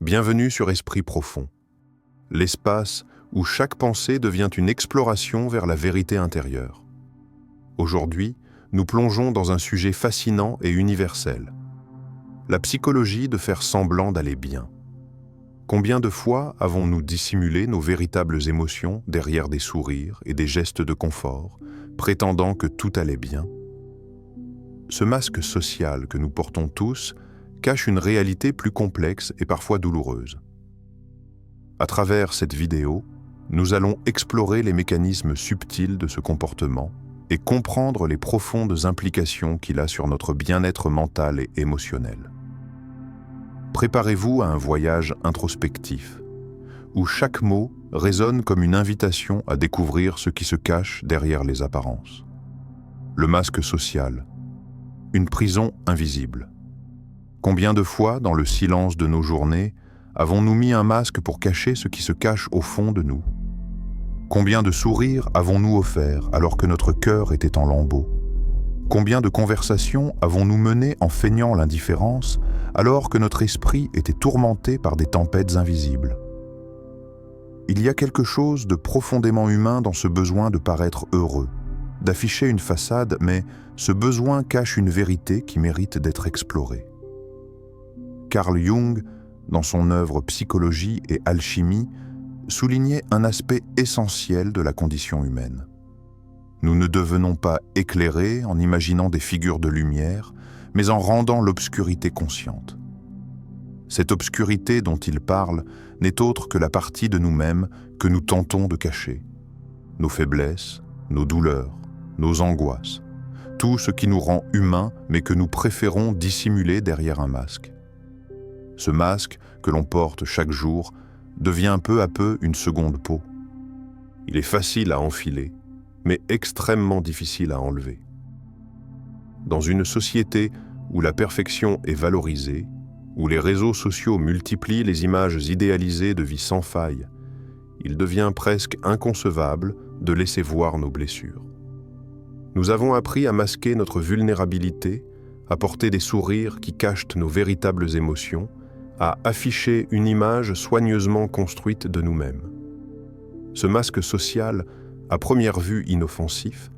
Bienvenue sur Esprit Profond, l'espace où chaque pensée devient une exploration vers la vérité intérieure. Aujourd'hui, nous plongeons dans un sujet fascinant et universel, la psychologie de faire semblant d'aller bien. Combien de fois avons-nous dissimulé nos véritables émotions derrière des sourires et des gestes de confort, prétendant que tout allait bien? Ce masque social que nous portons tous cache une réalité plus complexe et parfois douloureuse. À travers cette vidéo, nous allons explorer les mécanismes subtils de ce comportement et comprendre les profondes implications qu'il a sur notre bien-être mental et émotionnel. Préparez-vous à un voyage introspectif, où chaque mot résonne comme une invitation à découvrir ce qui se cache derrière les apparences. Le masque social, une prison invisible. Combien de fois, dans le silence de nos journées, avons-nous mis un masque pour cacher ce qui se cache au fond de nous? Combien de sourires avons-nous offerts alors que notre cœur était en lambeaux? Combien de conversations avons-nous menées en feignant l'indifférence alors que notre esprit était tourmenté par des tempêtes invisibles? Il y a quelque chose de profondément humain dans ce besoin de paraître heureux, d'afficher une façade, mais ce besoin cache une vérité qui mérite d'être explorée. Carl Jung, dans son œuvre Psychologie et Alchimie, soulignait un aspect essentiel de la condition humaine. Nous ne devenons pas éclairés en imaginant des figures de lumière, mais en rendant l'obscurité consciente. Cette obscurité dont il parle n'est autre que la partie de nous-mêmes que nous tentons de cacher. Nos faiblesses, nos douleurs, nos angoisses, tout ce qui nous rend humains mais que nous préférons dissimuler derrière un masque. Ce masque que l'on porte chaque jour devient peu à peu une seconde peau. Il est facile à enfiler, mais extrêmement difficile à enlever. Dans une société où la perfection est valorisée, où les réseaux sociaux multiplient les images idéalisées de vie sans faille, il devient presque inconcevable de laisser voir nos blessures. Nous avons appris à masquer notre vulnérabilité, à porter des sourires qui cachent nos véritables émotions, à afficher une image soigneusement construite de nous-mêmes. Ce masque social, à première vue inoffensif,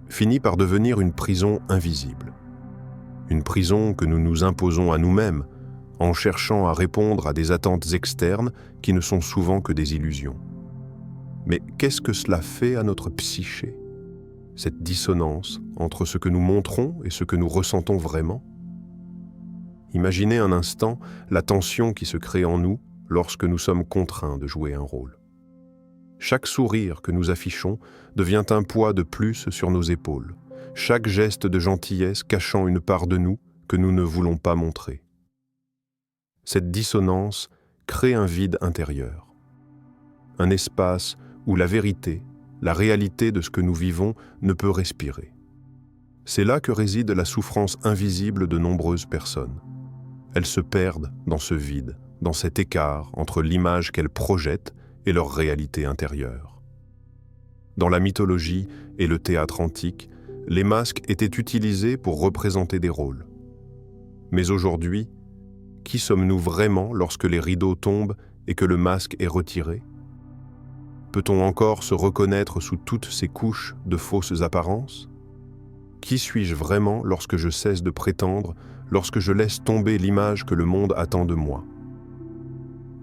finit par devenir une prison invisible. Une prison que nous nous imposons à nous-mêmes en cherchant à répondre à des attentes externes qui ne sont souvent que des illusions. Mais qu'est-ce que cela fait à notre psyché? Cette dissonance entre ce que nous montrons et ce que nous ressentons vraiment? Imaginez un instant la tension qui se crée en nous lorsque nous sommes contraints de jouer un rôle. Chaque sourire que nous affichons devient un poids de plus sur nos épaules, chaque geste de gentillesse cachant une part de nous que nous ne voulons pas montrer. Cette dissonance crée un vide intérieur, un espace où la vérité, la réalité de ce que nous vivons ne peut respirer. C'est là que réside la souffrance invisible de nombreuses personnes. Elles se perdent dans ce vide, dans cet écart entre l'image qu'elles projettent et leur réalité intérieure. Dans la mythologie et le théâtre antique, les masques étaient utilisés pour représenter des rôles. Mais aujourd'hui, qui sommes-nous vraiment lorsque les rideaux tombent et que le masque est retiré? Peut-on encore se reconnaître sous toutes ces couches de fausses apparences? Qui suis-je vraiment lorsque je cesse de prétendre, lorsque je laisse tomber l'image que le monde attend de moi?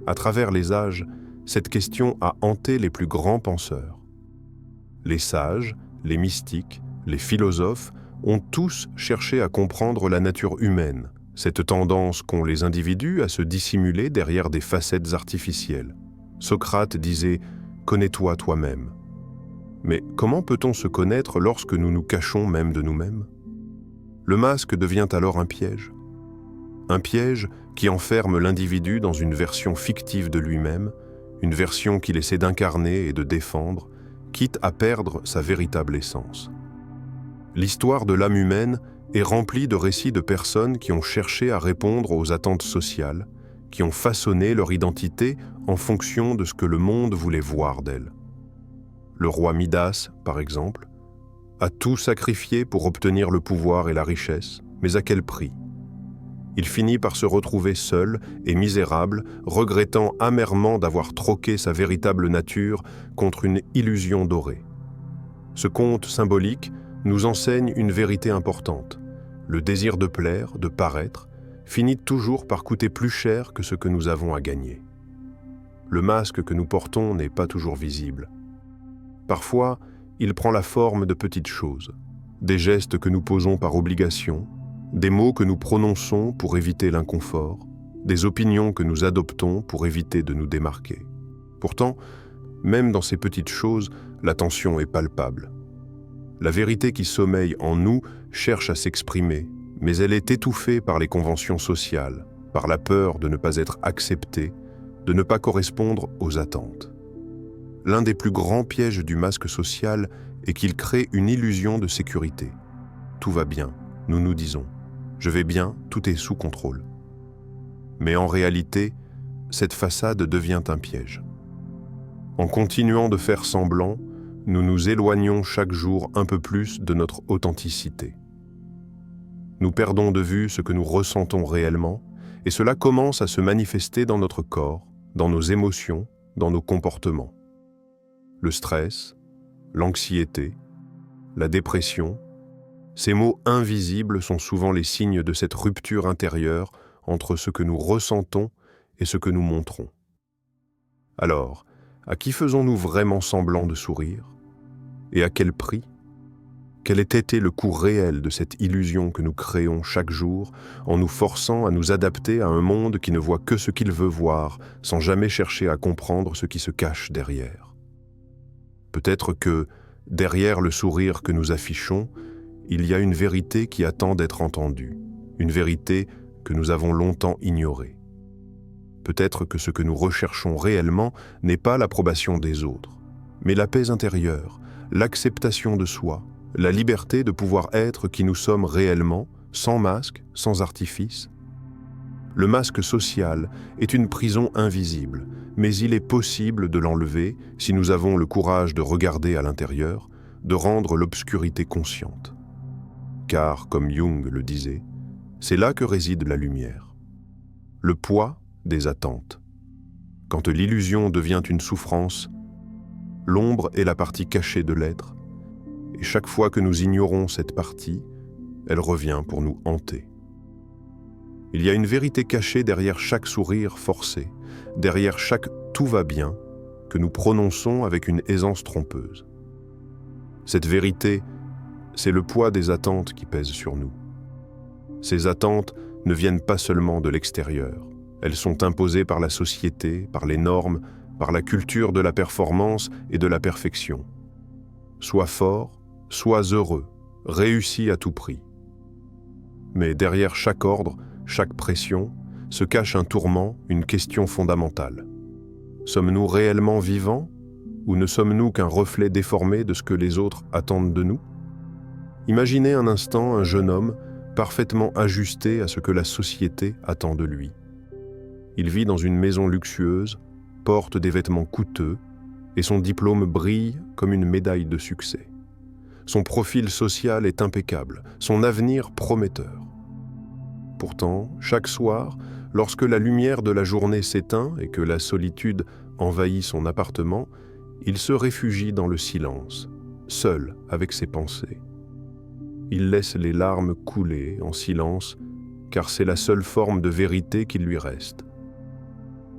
À travers les âges, cette question a hanté les plus grands penseurs. Les sages, les mystiques, les philosophes ont tous cherché à comprendre la nature humaine, cette tendance qu'ont les individus à se dissimuler derrière des facettes artificielles. Socrate disait « Connais-toi toi-même ». Mais comment peut-on se connaître lorsque nous nous cachons même de nous-mêmes? Le masque devient alors un piège. Un piège qui enferme l'individu dans une version fictive de lui-même, une version qu'il essaie d'incarner et de défendre, quitte à perdre sa véritable essence. L'histoire de l'âme humaine est remplie de récits de personnes qui ont cherché à répondre aux attentes sociales, qui ont façonné leur identité en fonction de ce que le monde voulait voir d'elles. Le roi Midas, par exemple, a tout sacrifié pour obtenir le pouvoir et la richesse, mais à quel prix? Il finit par se retrouver seul et misérable, regrettant amèrement d'avoir troqué sa véritable nature contre une illusion dorée. Ce conte symbolique nous enseigne une vérité importante. Le désir de plaire, de paraître, finit toujours par coûter plus cher que ce que nous avons à gagner. Le masque que nous portons n'est pas toujours visible. Parfois, il prend la forme de petites choses, des gestes que nous posons par obligation, des mots que nous prononçons pour éviter l'inconfort, des opinions que nous adoptons pour éviter de nous démarquer. Pourtant, même dans ces petites choses, la tension est palpable. La vérité qui sommeille en nous cherche à s'exprimer, mais elle est étouffée par les conventions sociales, par la peur de ne pas être acceptée, de ne pas correspondre aux attentes. L'un des plus grands pièges du masque social est qu'il crée une illusion de sécurité. Tout va bien, nous nous disons. Je vais bien, tout est sous contrôle. Mais en réalité, cette façade devient un piège. En continuant de faire semblant, nous nous éloignons chaque jour un peu plus de notre authenticité. Nous perdons de vue ce que nous ressentons réellement, et cela commence à se manifester dans notre corps, dans nos émotions, dans nos comportements. Le stress, l'anxiété, la dépression, ces mots invisibles sont souvent les signes de cette rupture intérieure entre ce que nous ressentons et ce que nous montrons. Alors, à qui faisons-nous vraiment semblant de sourire? Et à quel prix? Quel ait été le coût réel de cette illusion que nous créons chaque jour en nous forçant à nous adapter à un monde qui ne voit que ce qu'il veut voir, sans jamais chercher à comprendre ce qui se cache derrière? Peut-être que, derrière le sourire que nous affichons, il y a une vérité qui attend d'être entendue, une vérité que nous avons longtemps ignorée. Peut-être que ce que nous recherchons réellement n'est pas l'approbation des autres, mais la paix intérieure, l'acceptation de soi, la liberté de pouvoir être qui nous sommes réellement, sans masque, sans artifice. Le masque social est une prison invisible, mais il est possible de l'enlever si nous avons le courage de regarder à l'intérieur, de rendre l'obscurité consciente. Car, comme Jung le disait, c'est là que réside la lumière. Le poids des attentes. Quand l'illusion devient une souffrance, l'ombre est la partie cachée de l'être, et chaque fois que nous ignorons cette partie, elle revient pour nous hanter. Il y a une vérité cachée derrière chaque sourire forcé, derrière chaque « tout va bien » que nous prononçons avec une aisance trompeuse. Cette vérité, c'est le poids des attentes qui pèsent sur nous. Ces attentes ne viennent pas seulement de l'extérieur. Elles sont imposées par la société, par les normes, par la culture de la performance et de la perfection. Sois fort, sois heureux, réussis à tout prix. Mais derrière chaque ordre, chaque pression, se cache un tourment, une question fondamentale. Sommes-nous réellement vivants ou ne sommes-nous qu'un reflet déformé de ce que les autres attendent de nous? Imaginez un instant un jeune homme parfaitement ajusté à ce que la société attend de lui. Il vit dans une maison luxueuse, porte des vêtements coûteux et son diplôme brille comme une médaille de succès. Son profil social est impeccable, son avenir prometteur. Pourtant, chaque soir, lorsque la lumière de la journée s'éteint et que la solitude envahit son appartement, il se réfugie dans le silence, seul avec ses pensées. Il laisse les larmes couler en silence, car c'est la seule forme de vérité qui lui reste.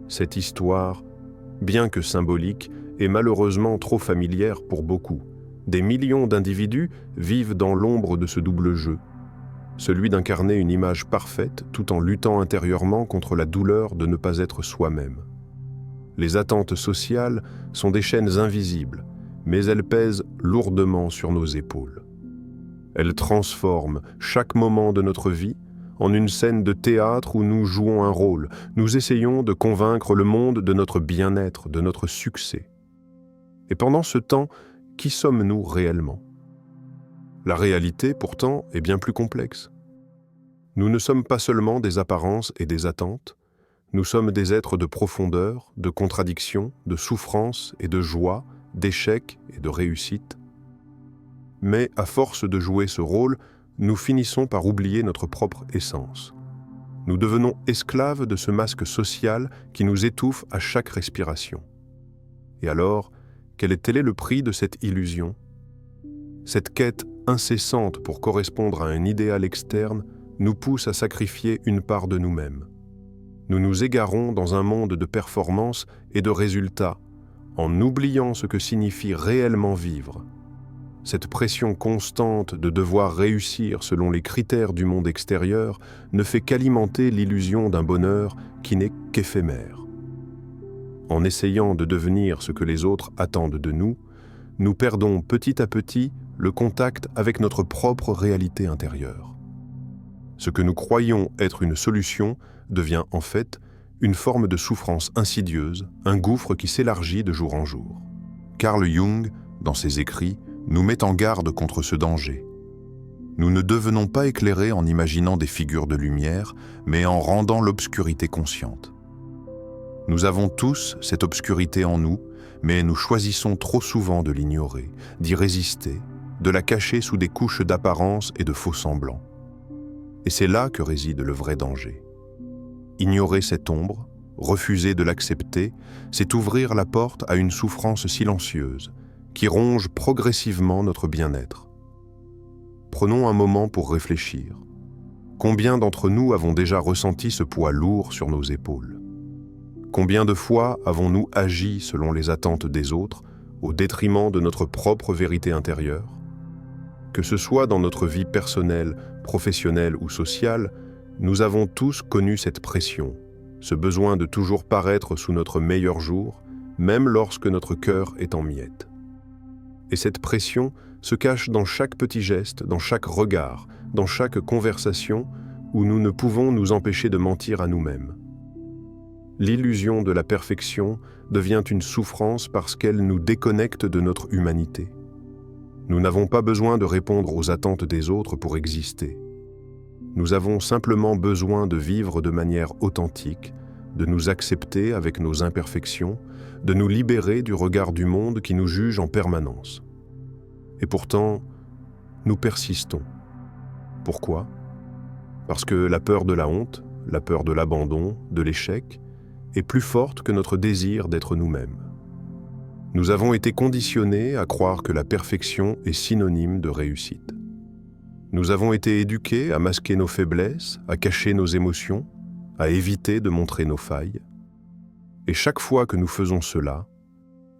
Cette histoire, bien que symbolique, est malheureusement trop familière pour beaucoup. Des millions d'individus vivent dans l'ombre de ce double jeu, celui d'incarner une image parfaite tout en luttant intérieurement contre la douleur de ne pas être soi-même. Les attentes sociales sont des chaînes invisibles, mais elles pèsent lourdement sur nos épaules. Elles transforment chaque moment de notre vie en une scène de théâtre où nous jouons un rôle. Nous essayons de convaincre le monde de notre bien-être, de notre succès. Et pendant ce temps, qui sommes-nous réellement? La réalité, pourtant, est bien plus complexe. Nous ne sommes pas seulement des apparences et des attentes, nous sommes des êtres de profondeur, de contradiction, de souffrance et de joie, d'échec et de réussite. Mais à force de jouer ce rôle, nous finissons par oublier notre propre essence. Nous devenons esclaves de ce masque social qui nous étouffe à chaque respiration. Et alors, quel est le prix de cette illusion? Cette quête incessante pour correspondre à un idéal externe nous pousse à sacrifier une part de nous-mêmes. Nous nous égarons dans un monde de performance et de résultats, en oubliant ce que signifie réellement vivre. Cette pression constante de devoir réussir selon les critères du monde extérieur ne fait qu'alimenter l'illusion d'un bonheur qui n'est qu'éphémère. En essayant de devenir ce que les autres attendent de nous, nous perdons petit à petit le contact avec notre propre réalité intérieure. Ce que nous croyons être une solution devient en fait une forme de souffrance insidieuse, un gouffre qui s'élargit de jour en jour. Carl Jung, dans ses écrits, nous met en garde contre ce danger. Nous ne devenons pas éclairés en imaginant des figures de lumière, mais en rendant l'obscurité consciente. Nous avons tous cette obscurité en nous, mais nous choisissons trop souvent de l'ignorer, d'y résister, de la cacher sous des couches d'apparence et de faux semblants. Et c'est là que réside le vrai danger. Ignorer cette ombre, refuser de l'accepter, c'est ouvrir la porte à une souffrance silencieuse qui ronge progressivement notre bien-être. Prenons un moment pour réfléchir. Combien d'entre nous avons déjà ressenti ce poids lourd sur nos épaules? Combien de fois avons-nous agi selon les attentes des autres, au détriment de notre propre vérité intérieure? Que ce soit dans notre vie personnelle, professionnelle ou sociale, nous avons tous connu cette pression, ce besoin de toujours paraître sous notre meilleur jour, même lorsque notre cœur est en miettes. Et cette pression se cache dans chaque petit geste, dans chaque regard, dans chaque conversation où nous ne pouvons nous empêcher de mentir à nous-mêmes. L'illusion de la perfection devient une souffrance parce qu'elle nous déconnecte de notre humanité. Nous n'avons pas besoin de répondre aux attentes des autres pour exister. Nous avons simplement besoin de vivre de manière authentique, de nous accepter avec nos imperfections, de nous libérer du regard du monde qui nous juge en permanence. Et pourtant, nous persistons. Pourquoi? Parce que la peur de la honte, la peur de l'abandon, de l'échec, est plus forte que notre désir d'être nous-mêmes. Nous avons été conditionnés à croire que la perfection est synonyme de réussite. Nous avons été éduqués à masquer nos faiblesses, à cacher nos émotions, à éviter de montrer nos failles. Et chaque fois que nous faisons cela,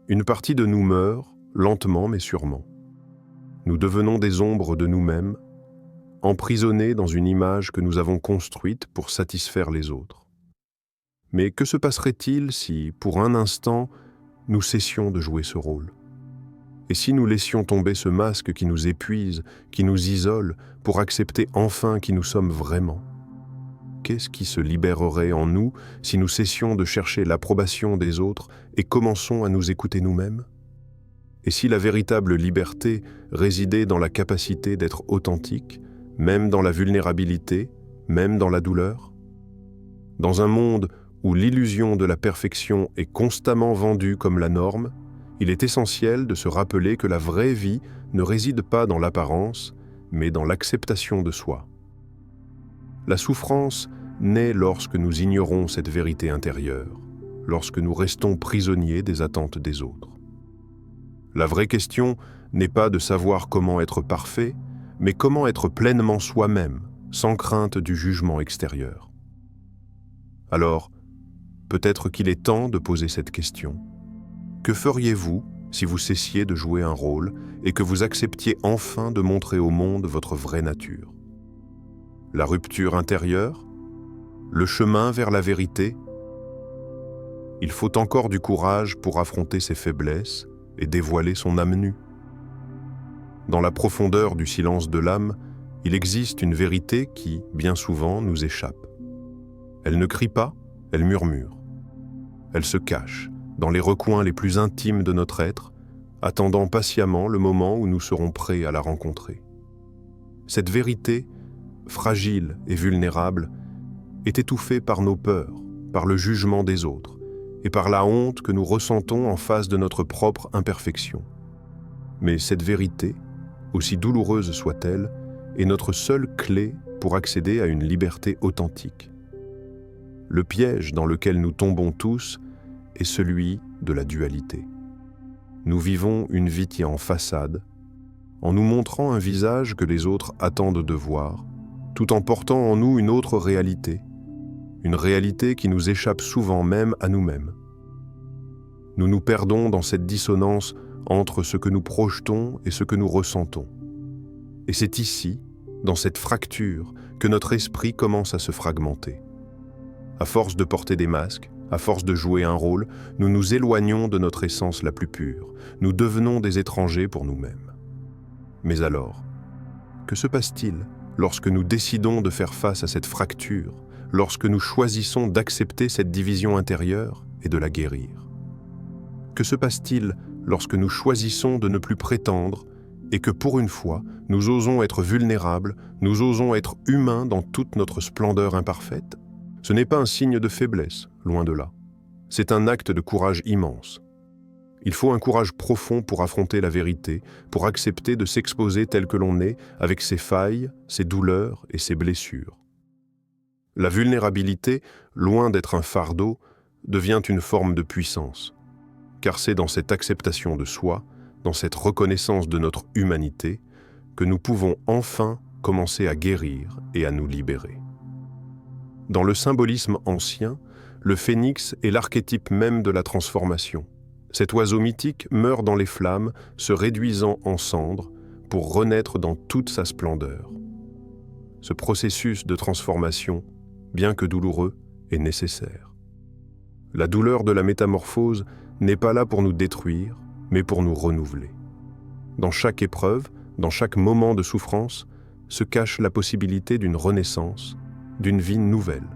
une partie de nous meurt, lentement mais sûrement. Nous devenons des ombres de nous-mêmes, emprisonnés dans une image que nous avons construite pour satisfaire les autres. Mais que se passerait-il si, pour un instant, nous cessions de jouer ce rôle? Et si nous laissions tomber ce masque qui nous épuise, qui nous isole, pour accepter enfin qui nous sommes vraiment? Qu'est-ce qui se libérerait en nous si nous cessions de chercher l'approbation des autres et commençons à nous écouter nous-mêmes? Et si la véritable liberté résidait dans la capacité d'être authentique, même dans la vulnérabilité, même dans la douleur? Dans un monde où l'illusion de la perfection est constamment vendue comme la norme, il est essentiel de se rappeler que la vraie vie ne réside pas dans l'apparence, mais dans l'acceptation de soi. La souffrance naît lorsque nous ignorons cette vérité intérieure, lorsque nous restons prisonniers des attentes des autres. La vraie question n'est pas de savoir comment être parfait, mais comment être pleinement soi-même, sans crainte du jugement extérieur. Alors, peut-être qu'il est temps de poser cette question. Que feriez-vous si vous cessiez de jouer un rôle et que vous acceptiez enfin de montrer au monde votre vraie nature? La rupture intérieure? Le chemin vers la vérité? Il faut encore du courage pour affronter ses faiblesses et dévoiler son âme nue. Dans la profondeur du silence de l'âme, il existe une vérité qui, bien souvent, nous échappe. Elle ne crie pas, elle murmure. Elle se cache dans les recoins les plus intimes de notre être, attendant patiemment le moment où nous serons prêts à la rencontrer. Cette vérité, fragile et vulnérable, est étouffée par nos peurs, par le jugement des autres et par la honte que nous ressentons en face de notre propre imperfection. Mais cette vérité, aussi douloureuse soit-elle, est notre seule clé pour accéder à une liberté authentique. Le piège dans lequel nous tombons tous est celui de la dualité. Nous vivons une vie qui est en façade, en nous montrant un visage que les autres attendent de voir, tout en portant en nous une autre réalité, une réalité qui nous échappe souvent même à nous-mêmes. Nous nous perdons dans cette dissonance entre ce que nous projetons et ce que nous ressentons. Et c'est ici, dans cette fracture, que notre esprit commence à se fragmenter. À force de porter des masques, à force de jouer un rôle, nous nous éloignons de notre essence la plus pure. Nous devenons des étrangers pour nous-mêmes. Mais alors, que se passe-t-il lorsque nous décidons de faire face à cette fracture, lorsque nous choisissons d'accepter cette division intérieure et de la guérir? Que se passe-t-il lorsque nous choisissons de ne plus prétendre et que pour une fois, nous osons être vulnérables, nous osons être humains dans toute notre splendeur imparfaite? Ce n'est pas un signe de faiblesse, loin de là. C'est un acte de courage immense. Il faut un courage profond pour affronter la vérité, pour accepter de s'exposer tel que l'on est, avec ses failles, ses douleurs et ses blessures. La vulnérabilité, loin d'être un fardeau, devient une forme de puissance, car c'est dans cette acceptation de soi, dans cette reconnaissance de notre humanité, que nous pouvons enfin commencer à guérir et à nous libérer. Dans le symbolisme ancien, le phénix est l'archétype même de la transformation. Cet oiseau mythique meurt dans les flammes, se réduisant en cendres pour renaître dans toute sa splendeur. Ce processus de transformation, bien que douloureux, est nécessaire. La douleur de la métamorphose n'est pas là pour nous détruire, mais pour nous renouveler. Dans chaque épreuve, dans chaque moment de souffrance, se cache la possibilité d'une renaissance, d'une vie nouvelle.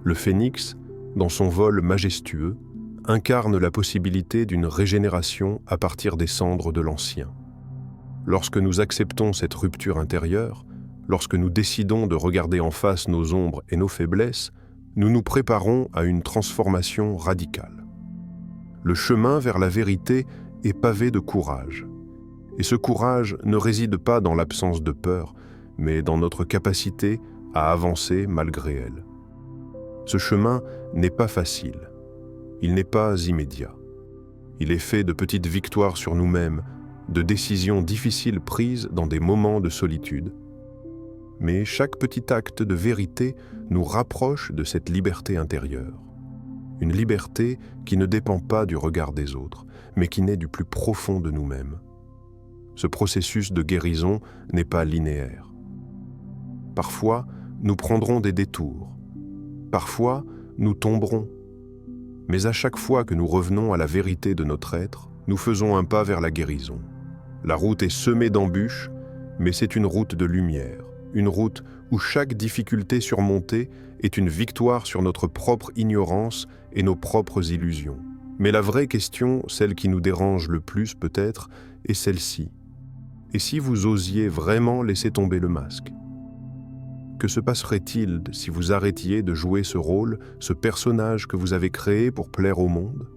Le phénix, dans son vol majestueux, incarne la possibilité d'une régénération à partir des cendres de l'ancien. Lorsque nous acceptons cette rupture intérieure, lorsque nous décidons de regarder en face nos ombres et nos faiblesses, nous nous préparons à une transformation radicale. Le chemin vers la vérité est pavé de courage. Et ce courage ne réside pas dans l'absence de peur, mais dans notre capacité à avancer malgré elle. Ce chemin n'est pas facile. Il n'est pas immédiat. Il est fait de petites victoires sur nous-mêmes, de décisions difficiles prises dans des moments de solitude. Mais chaque petit acte de vérité nous rapproche de cette liberté intérieure. Une liberté qui ne dépend pas du regard des autres, mais qui naît du plus profond de nous-mêmes. Ce processus de guérison n'est pas linéaire. Parfois, nous prendrons des détours. Parfois, nous tomberons. Mais à chaque fois que nous revenons à la vérité de notre être, nous faisons un pas vers la guérison. La route est semée d'embûches, mais c'est une route de lumière, une route où chaque difficulté surmontée est une victoire sur notre propre ignorance et nos propres illusions. Mais la vraie question, celle qui nous dérange le plus peut-être, est celle-ci. Et si vous osiez vraiment laisser tomber le masque? Que se passerait-il si vous arrêtiez de jouer ce rôle, ce personnage que vous avez créé pour plaire au monde?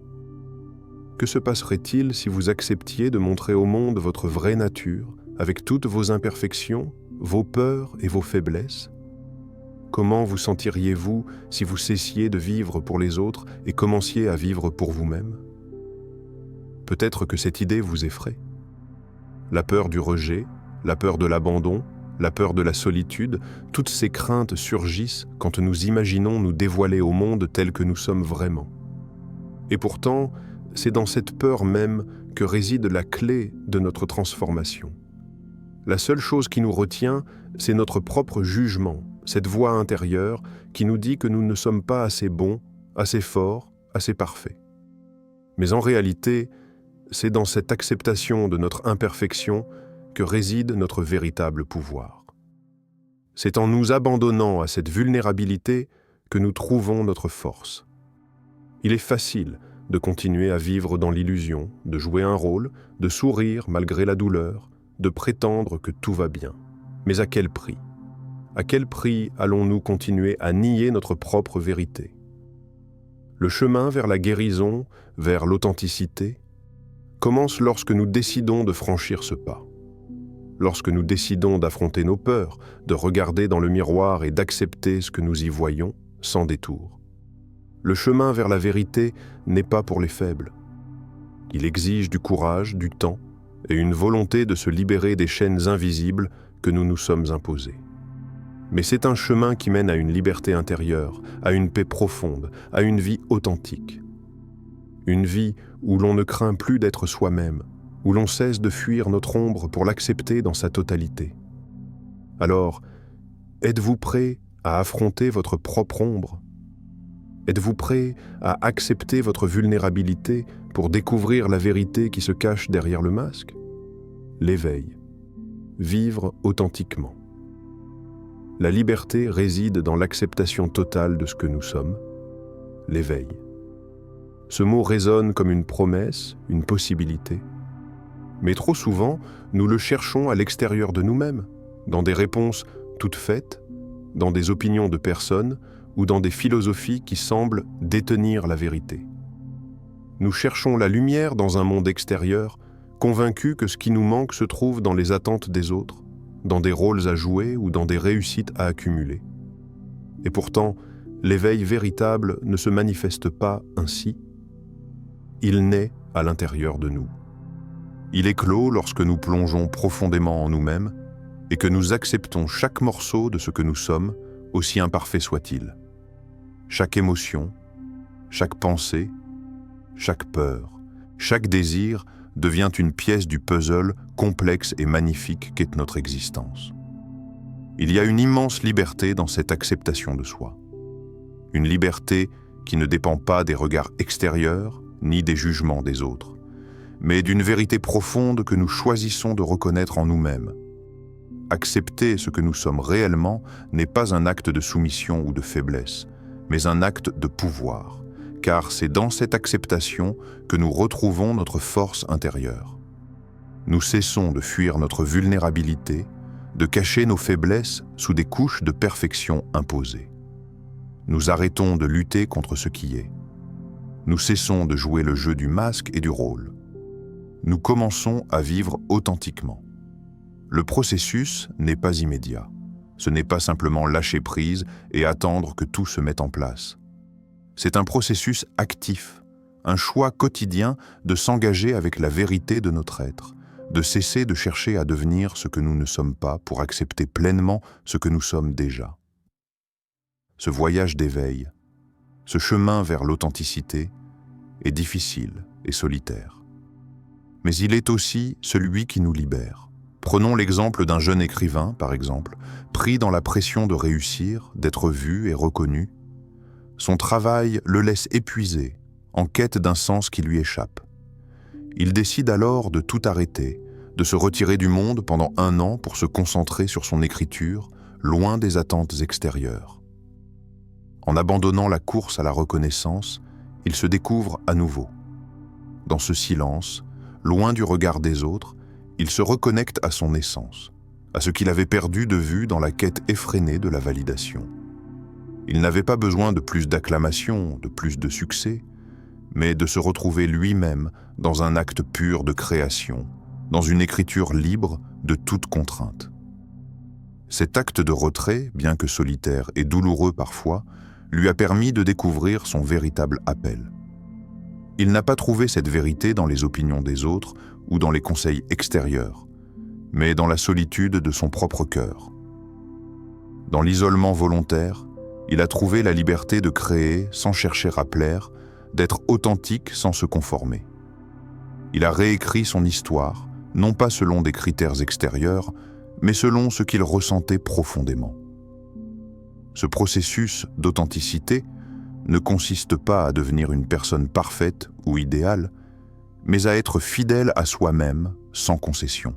Que se passerait-il si vous acceptiez de montrer au monde votre vraie nature, avec toutes vos imperfections, vos peurs et vos faiblesses? Comment vous sentiriez-vous si vous cessiez de vivre pour les autres et commenciez à vivre pour vous-même? Peut-être que cette idée vous effraie. La peur du rejet, la peur de l'abandon, la peur de la solitude, toutes ces craintes surgissent quand nous imaginons nous dévoiler au monde tel que nous sommes vraiment. Et pourtant, c'est dans cette peur même que réside la clé de notre transformation. La seule chose qui nous retient, c'est notre propre jugement, cette voix intérieure qui nous dit que nous ne sommes pas assez bons, assez forts, assez parfaits. Mais en réalité, c'est dans cette acceptation de notre imperfection que réside notre véritable pouvoir. C'est en nous abandonnant à cette vulnérabilité que nous trouvons notre force. Il est facile de continuer à vivre dans l'illusion, de jouer un rôle, de sourire malgré la douleur, de prétendre que tout va bien. Mais à quel prix? À quel prix allons-nous continuer à nier notre propre vérité? Le chemin vers la guérison, vers l'authenticité, commence lorsque nous décidons de franchir ce pas. Lorsque nous décidons d'affronter nos peurs, de regarder dans le miroir et d'accepter ce que nous y voyons, sans détour. Le chemin vers la vérité n'est pas pour les faibles. Il exige du courage, du temps et une volonté de se libérer des chaînes invisibles que nous nous sommes imposées. Mais c'est un chemin qui mène à une liberté intérieure, à une paix profonde, à une vie authentique. Une vie où l'on ne craint plus d'être soi-même, où l'on cesse de fuir notre ombre pour l'accepter dans sa totalité. Alors, êtes-vous prêt à affronter votre propre ombre? Êtes-vous prêt à accepter votre vulnérabilité pour découvrir la vérité qui se cache derrière le masque? L'éveil. Vivre authentiquement. La liberté réside dans l'acceptation totale de ce que nous sommes. L'éveil. Ce mot résonne comme une promesse, une possibilité. Mais trop souvent, nous le cherchons à l'extérieur de nous-mêmes, dans des réponses toutes faites, dans des opinions de personnes ou dans des philosophies qui semblent détenir la vérité. Nous cherchons la lumière dans un monde extérieur, convaincus que ce qui nous manque se trouve dans les attentes des autres, dans des rôles à jouer ou dans des réussites à accumuler. Et pourtant, l'éveil véritable ne se manifeste pas ainsi. Il naît à l'intérieur de nous. Il éclot lorsque nous plongeons profondément en nous-mêmes et que nous acceptons chaque morceau de ce que nous sommes, aussi imparfait soit-il. Chaque émotion, chaque pensée, chaque peur, chaque désir devient une pièce du puzzle complexe et magnifique qu'est notre existence. Il y a une immense liberté dans cette acceptation de soi. Une liberté qui ne dépend pas des regards extérieurs ni des jugements des autres, mais d'une vérité profonde que nous choisissons de reconnaître en nous-mêmes. Accepter ce que nous sommes réellement n'est pas un acte de soumission ou de faiblesse, mais un acte de pouvoir, car c'est dans cette acceptation que nous retrouvons notre force intérieure. Nous cessons de fuir notre vulnérabilité, de cacher nos faiblesses sous des couches de perfection imposées. Nous arrêtons de lutter contre ce qui est. Nous cessons de jouer le jeu du masque et du rôle. Nous commençons à vivre authentiquement. Le processus n'est pas immédiat. Ce n'est pas simplement lâcher prise et attendre que tout se mette en place. C'est un processus actif, un choix quotidien de s'engager avec la vérité de notre être, de cesser de chercher à devenir ce que nous ne sommes pas pour accepter pleinement ce que nous sommes déjà. Ce voyage d'éveil, ce chemin vers l'authenticité, est difficile et solitaire. Mais il est aussi celui qui nous libère. Prenons l'exemple d'un jeune écrivain, par exemple, pris dans la pression de réussir, d'être vu et reconnu. Son travail le laisse épuisé, en quête d'un sens qui lui échappe. Il décide alors de tout arrêter, de se retirer du monde pendant 1 an pour se concentrer sur son écriture, loin des attentes extérieures. En abandonnant la course à la reconnaissance, il se découvre à nouveau. Dans ce silence, loin du regard des autres, il se reconnecte à son essence, à ce qu'il avait perdu de vue dans la quête effrénée de la validation. Il n'avait pas besoin de plus d'acclamations, de plus de succès, mais de se retrouver lui-même dans un acte pur de création, dans une écriture libre de toute contrainte. Cet acte de retrait, bien que solitaire et douloureux parfois, lui a permis de découvrir son véritable appel. Il n'a pas trouvé cette vérité dans les opinions des autres ou dans les conseils extérieurs, mais dans la solitude de son propre cœur. Dans l'isolement volontaire, il a trouvé la liberté de créer sans chercher à plaire, d'être authentique sans se conformer. Il a réécrit son histoire, non pas selon des critères extérieurs, mais selon ce qu'il ressentait profondément. Ce processus d'authenticité ne consiste pas à devenir une personne parfaite ou idéale, mais à être fidèle à soi-même sans concession.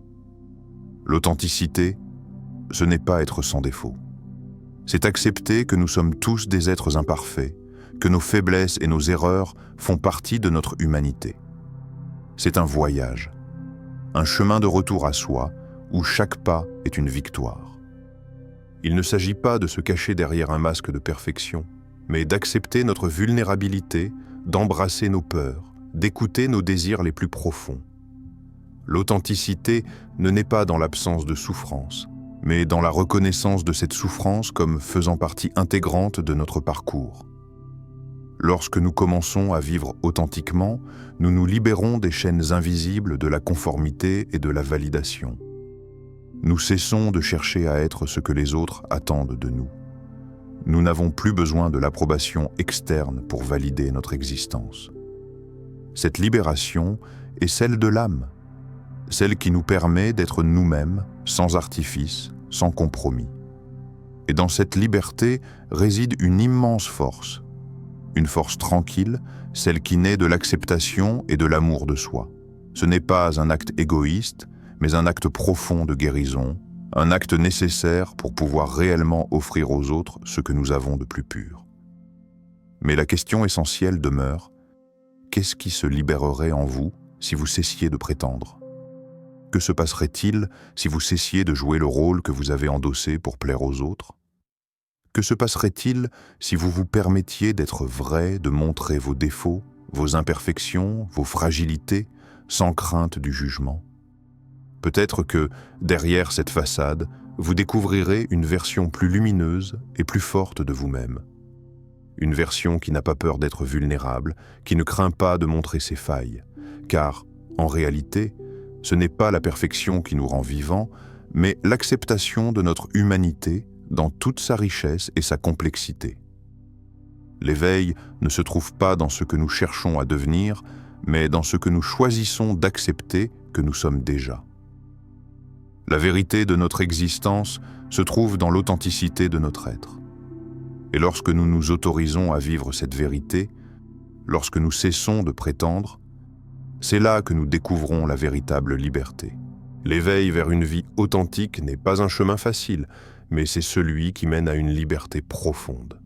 L'authenticité, ce n'est pas être sans défaut. C'est accepter que nous sommes tous des êtres imparfaits, que nos faiblesses et nos erreurs font partie de notre humanité. C'est un voyage, un chemin de retour à soi où chaque pas est une victoire. Il ne s'agit pas de se cacher derrière un masque de perfection, mais d'accepter notre vulnérabilité, d'embrasser nos peurs, d'écouter nos désirs les plus profonds. L'authenticité ne naît pas dans l'absence de souffrance, mais dans la reconnaissance de cette souffrance comme faisant partie intégrante de notre parcours. Lorsque nous commençons à vivre authentiquement, nous nous libérons des chaînes invisibles de la conformité et de la validation. Nous cessons de chercher à être ce que les autres attendent de nous. Nous n'avons plus besoin de l'approbation externe pour valider notre existence. Cette libération est celle de l'âme, celle qui nous permet d'être nous-mêmes, sans artifice, sans compromis. Et dans cette liberté réside une immense force, une force tranquille, celle qui naît de l'acceptation et de l'amour de soi. Ce n'est pas un acte égoïste, mais un acte profond de guérison, un acte nécessaire pour pouvoir réellement offrir aux autres ce que nous avons de plus pur. Mais la question essentielle demeure, qu'est-ce qui se libérerait en vous si vous cessiez de prétendre ? Que se passerait-il si vous cessiez de jouer le rôle que vous avez endossé pour plaire aux autres ? Que se passerait-il si vous vous permettiez d'être vrai, de montrer vos défauts, vos imperfections, vos fragilités, sans crainte du jugement ? Peut-être que, derrière cette façade, vous découvrirez une version plus lumineuse et plus forte de vous-même. Une version qui n'a pas peur d'être vulnérable, qui ne craint pas de montrer ses failles. Car, en réalité, ce n'est pas la perfection qui nous rend vivants, mais l'acceptation de notre humanité dans toute sa richesse et sa complexité. L'éveil ne se trouve pas dans ce que nous cherchons à devenir, mais dans ce que nous choisissons d'accepter que nous sommes déjà. La vérité de notre existence se trouve dans l'authenticité de notre être. Et lorsque nous nous autorisons à vivre cette vérité, lorsque nous cessons de prétendre, c'est là que nous découvrons la véritable liberté. L'éveil vers une vie authentique n'est pas un chemin facile, mais c'est celui qui mène à une liberté profonde.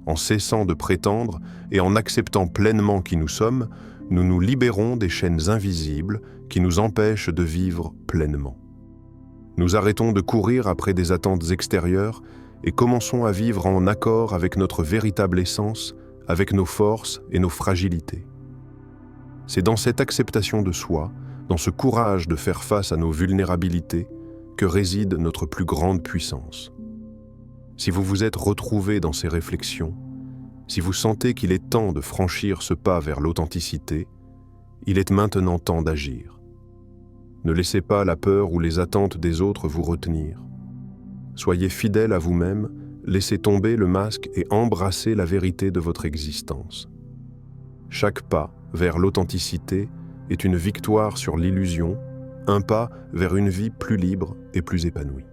En cessant de prétendre et en acceptant pleinement qui nous sommes, nous nous libérons des chaînes invisibles qui nous empêchent de vivre pleinement. Nous arrêtons de courir après des attentes extérieures et commençons à vivre en accord avec notre véritable essence, avec nos forces et nos fragilités. C'est dans cette acceptation de soi, dans ce courage de faire face à nos vulnérabilités, que réside notre plus grande puissance. Si vous vous êtes retrouvé dans ces réflexions, si vous sentez qu'il est temps de franchir ce pas vers l'authenticité, il est maintenant temps d'agir. Ne laissez pas la peur ou les attentes des autres vous retenir. Soyez fidèle à vous-même, laissez tomber le masque et embrassez la vérité de votre existence. Chaque pas vers l'authenticité est une victoire sur l'illusion, un pas vers une vie plus libre et plus épanouie.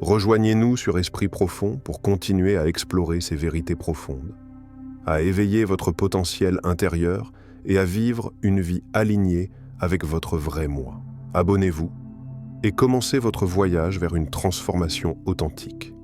Rejoignez-nous sur Esprit Profond pour continuer à explorer ces vérités profondes, à éveiller votre potentiel intérieur et à vivre une vie alignée avec votre vrai moi. Abonnez-vous et commencez votre voyage vers une transformation authentique.